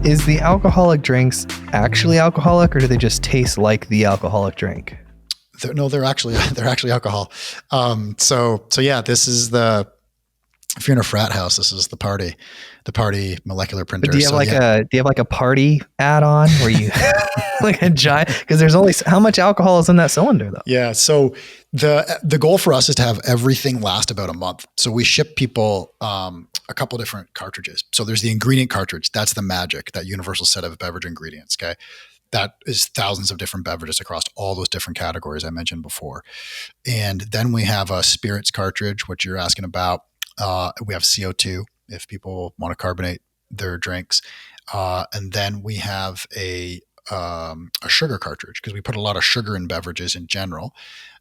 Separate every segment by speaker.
Speaker 1: Is the alcoholic drinks actually alcoholic, or do they just taste like the alcoholic drink?
Speaker 2: They're actually alcohol. So yeah, this is if you're in a frat house, this is the party molecular printer.
Speaker 1: But do you have like a party add-on where you like a giant, because there's only how much alcohol is in that cylinder though?
Speaker 2: Yeah. So the goal for us is to have everything last about a month. So we ship people a couple different cartridges. So there's the ingredient cartridge. That's the magic, that universal set of beverage ingredients. Okay. That is thousands of different beverages across all those different categories I mentioned before. And then we have a spirits cartridge, which you're asking about. We have CO2 if people want to carbonate their drinks. And then we have a sugar cartridge, because we put a lot of sugar in beverages in general.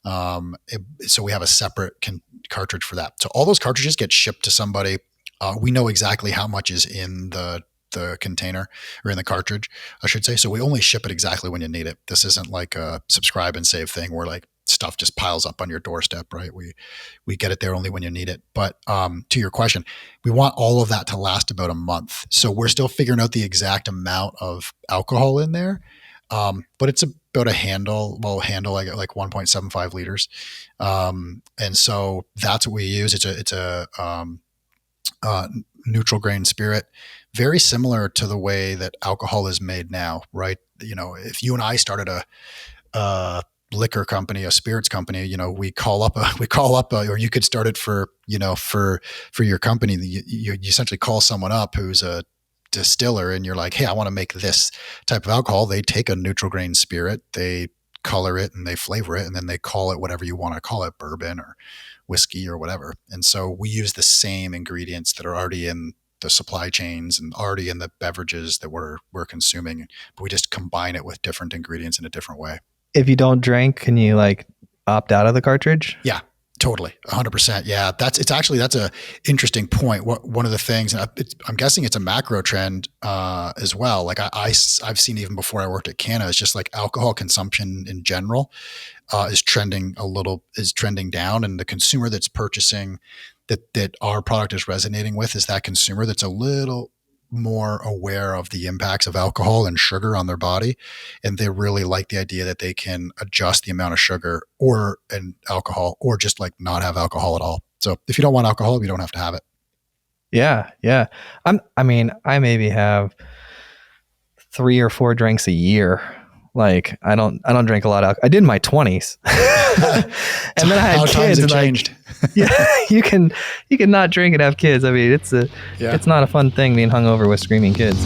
Speaker 2: So we have a separate cartridge for that. So all those cartridges get shipped to somebody. We know exactly how much is in the container, or in the cartridge, I should say. So we only ship it exactly when you need it. This isn't like a subscribe and save thing where like stuff just piles up on your doorstep, right? We get it there only when you need it. But to your question, we want all of that to last about a month. So we're still figuring out the exact amount of alcohol in there. But it's about a handle like 1.75 liters. And so that's what we use. It's a neutral grain spirit, very similar to the way that alcohol is made now, right? You know, if you and I started a liquor company, a spirits company, we call up, or you could start it for your company. You essentially call someone up who's a distiller, and you're like, hey, I want to make this type of alcohol. They take a neutral grain spirit, they color it and they flavor it, and then they call it whatever you want to call it, bourbon or whiskey or whatever. And so we use the same ingredients that are already in the supply chains and already in the beverages that we're consuming, but we just combine it with different ingredients in a different way.
Speaker 1: If you don't drink, can you like opt out of the cartridge?
Speaker 2: Yeah, totally. 100%. Yeah. That's a interesting point. One of the things, and I'm guessing it's a macro trend as well. Like I've seen even before I worked at Cana, is just like alcohol consumption in general is trending down, and the consumer that's purchasing that our product is resonating with is that consumer that's a little more aware of the impacts of alcohol and sugar on their body. And they really like the idea that they can adjust the amount of sugar and alcohol, or just like not have alcohol at all. So if you don't want alcohol, you don't have to have it.
Speaker 1: Yeah. Yeah. I maybe have 3 or 4 drinks a year. Like I don't drink a lot of alcohol. I did in my 20s. And then I had kids, and
Speaker 2: changed.
Speaker 1: Yeah, you can not drink and have kids. I mean, it's not a fun thing being hungover with screaming kids.